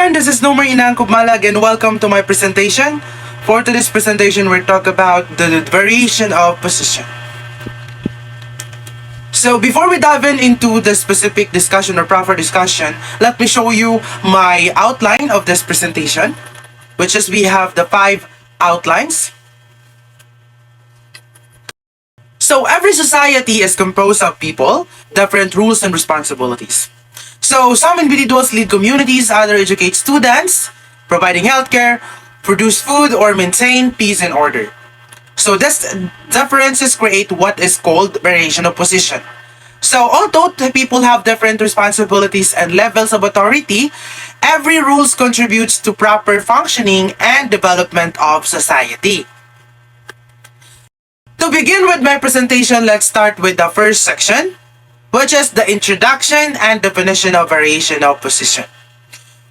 everyone, this is Nomer Inang of MALAG and welcome to my presentation. For today's presentation, we'll talk about the variation of position. So before we dive into the specific discussion or proper discussion, let me show you my outline of this presentation, which is we have the 5 outlines. So every society is composed of people, different rules and responsibilities. So some individuals lead communities, others educate students, providing healthcare, produce food, or maintain peace and order. So these differences create what is called variation of position. So although the people have different responsibilities and levels of authority, every rules contributes to proper functioning and development of society. To begin with my presentation, let's start with the first section, which is the introduction and definition of variation of position.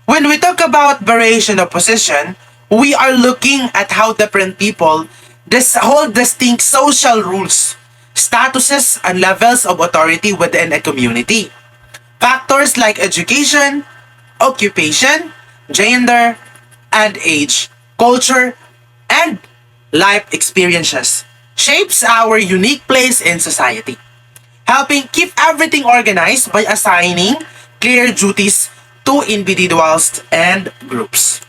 When we talk about variation of position, we are looking at how different people hold distinct social rules, statuses, and levels of authority within a community. Factors like education, occupation, gender, and age, culture, and life experiences shapes our unique place in society, helping keep everything organized by assigning clear duties to individuals and groups.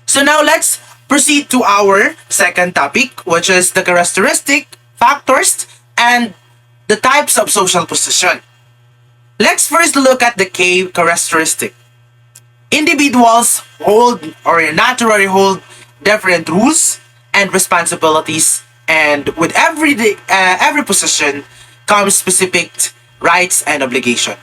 So now let's proceed to our second topic, which is the characteristic, factors, and the types of social position. Let's first look at the key characteristic. Individuals hold or naturally hold different rules and responsibilities, and with every position comes specific rights and obligation.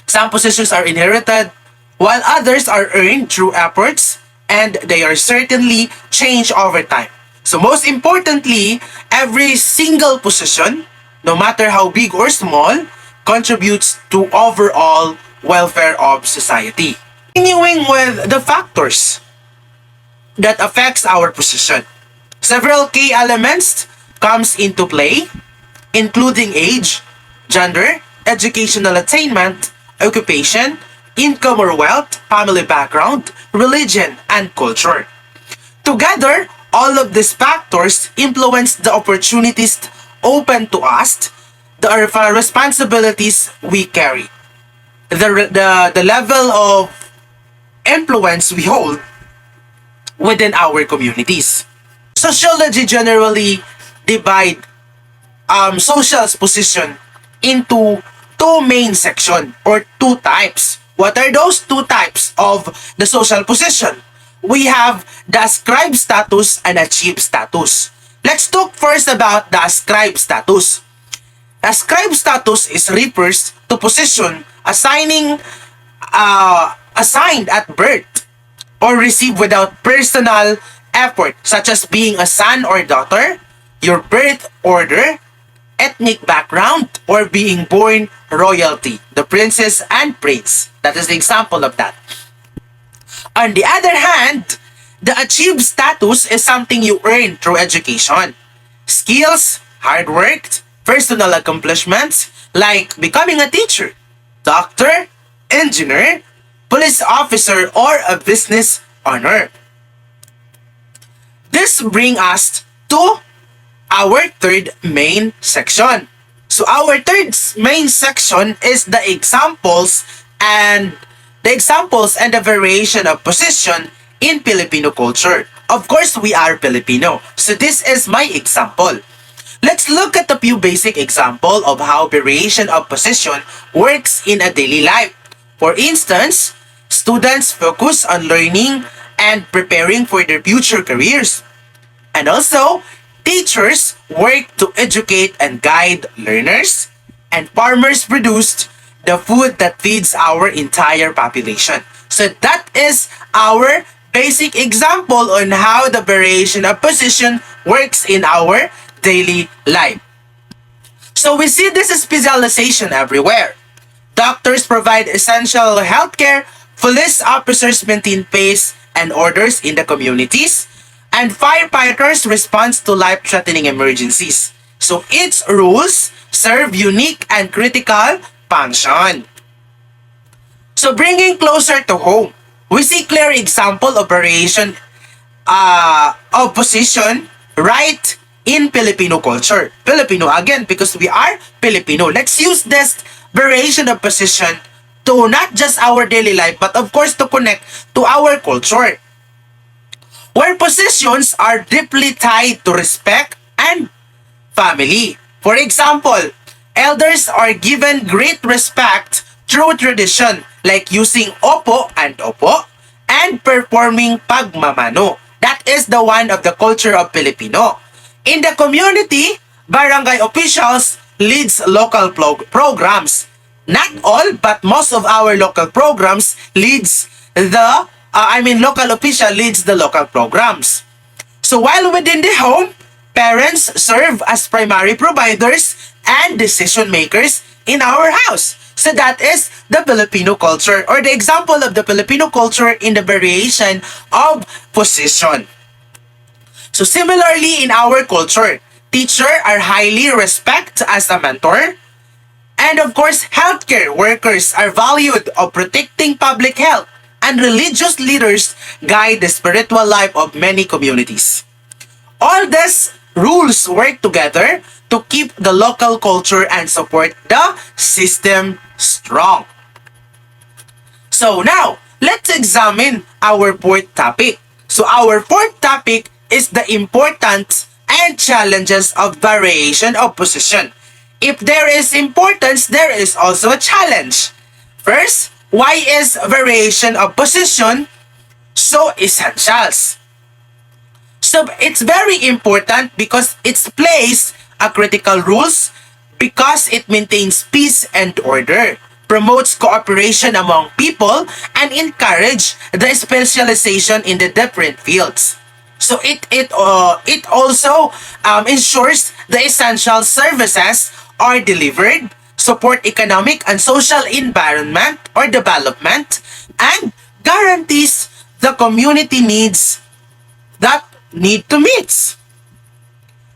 Some positions are inherited, while others are earned through efforts, and they are certainly changed over time. So most importantly, every single position, no matter how big or small, contributes to overall welfare of society. Continuing with the factors that affects our position. Several key elements comes into play, including age, gender, educational attainment, occupation, income or wealth, family background, religion, and culture. Together, all of these factors influence the opportunities open to us, the responsibilities we carry, the level of influence we hold within our communities. Sociology generally divide social position into two main sections or two types. What are those two types of the social position? We have the ascribed status and achieved status. Let's talk first about the ascribed status. Ascribed status refers to position assigned at birth or received without personal effort, such as being a son or daughter, your birth order, ethnic background, or being born royalty, the princess and prince. That is the example of that. On the other hand, the achieved status is something you earn through education. Skills, hard work, personal accomplishments like becoming a teacher, doctor, engineer, police officer, or a business owner. This brings us to our third main section. So our third main section is the examples and the variation of position in Filipino culture. Of course, we are Filipino, so this is my example. Let's look at a few basic examples of how variation of position works in a daily life. For instance, students focus on learning and preparing for their future careers. And also, teachers work to educate and guide learners, and farmers produce the food that feeds our entire population. So that is our basic example on how the variation of position works in our daily life. So we see this specialization everywhere. Doctors provide essential healthcare, police officers maintain peace and orders in the communities, and firefighters respond to life-threatening emergencies. So its roles serve unique and critical function. So bringing closer to home, we see clear example of variation of position right in Filipino culture. Filipino again because we are Filipino. Let's use this variation of position to not just our daily life but of course to connect to our culture. Where positions are deeply tied to respect and family. For example, elders are given great respect through tradition like using opo and performing pagmamano. That is the one of the culture of Filipino. In the community, barangay officials leads local programs. Not all, but most of our local programs leads local official leads the local programs. So while within the home, parents serve as primary providers and decision makers in our house. So that is the Filipino culture or the example of the Filipino culture in the variation of position. So similarly in our culture, teachers are highly respected as a mentor. And of course, healthcare workers are valued of protecting public health and religious leaders guide the spiritual life of many communities. All these rules work together to keep the local culture and support the system strong. So now, let's examine our fourth topic. So our fourth topic is the importance and challenges of variation of position. If there is importance, there is also a challenge. First, why is variation of position so essential? So it's very important because it plays a critical rules because it maintains peace and order, promotes cooperation among people, and encourage the specialization in the different fields. So it also ensures the essential services are delivered, support economic and social environment or development, and guarantees the community needs that need to meet.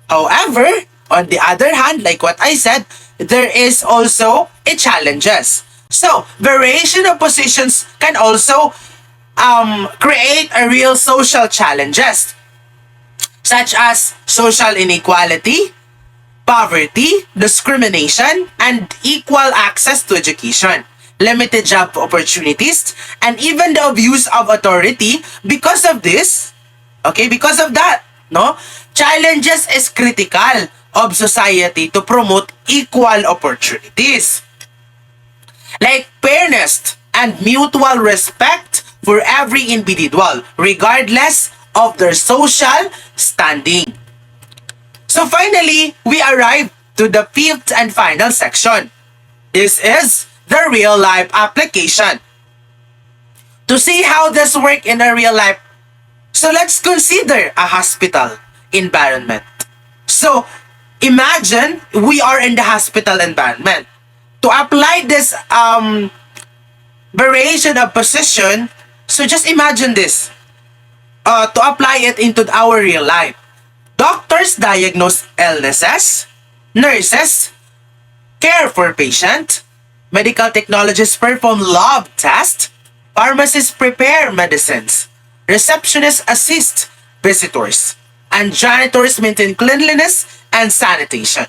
However, on the other hand, like what I said, there is also a challenges. So, variation of positions can also create a real social challenges such as social inequality, poverty, discrimination, and equal access to education, limited job opportunities, and even the abuse of authority because of this. Okay, because of that, no? Challenges is critical of society to promote equal opportunities. Like fairness and mutual respect for every individual, regardless of their social standing. So finally, we arrive to the fifth and final section. This is the real life application. To see how this works in a real life, so let's consider a hospital environment. So imagine we are in the hospital environment. To apply this variation of position, so just imagine this. To apply it into our real life. Doctors diagnose illnesses, nurses care for patient, medical technologists perform lab tests, pharmacists prepare medicines, receptionists assist visitors, and janitors maintain cleanliness and sanitation.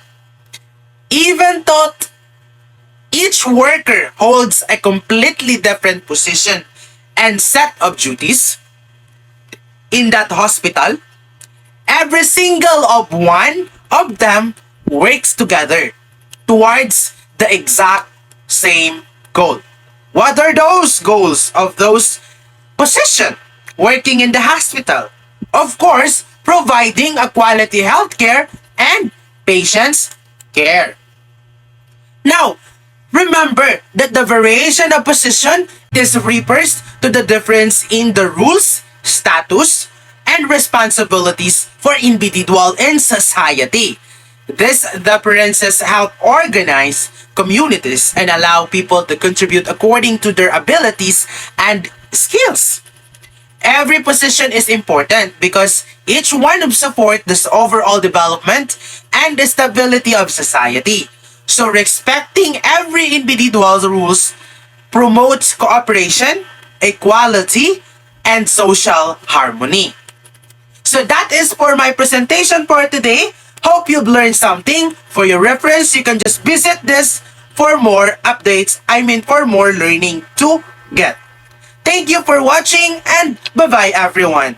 Even though each worker holds a completely different position and set of duties in that hospital, every single of one of them works together towards the exact same goal. What are those goals of those positions working in the hospital? Of course, providing a quality healthcare and patients' care. Now, remember that the variation of position is refers to the difference in the rules, status, and responsibilities for individual in society. These differences help organize communities and allow people to contribute according to their abilities and skills. Every position is important because each one of support this overall development and the stability of society. So respecting every individual's rules promotes cooperation, equality, and social harmony. So that is for my presentation for today. Hope you've learned something. For your reference, you can just visit this for more updates. For more learning to get. Thank you for watching and bye-bye everyone.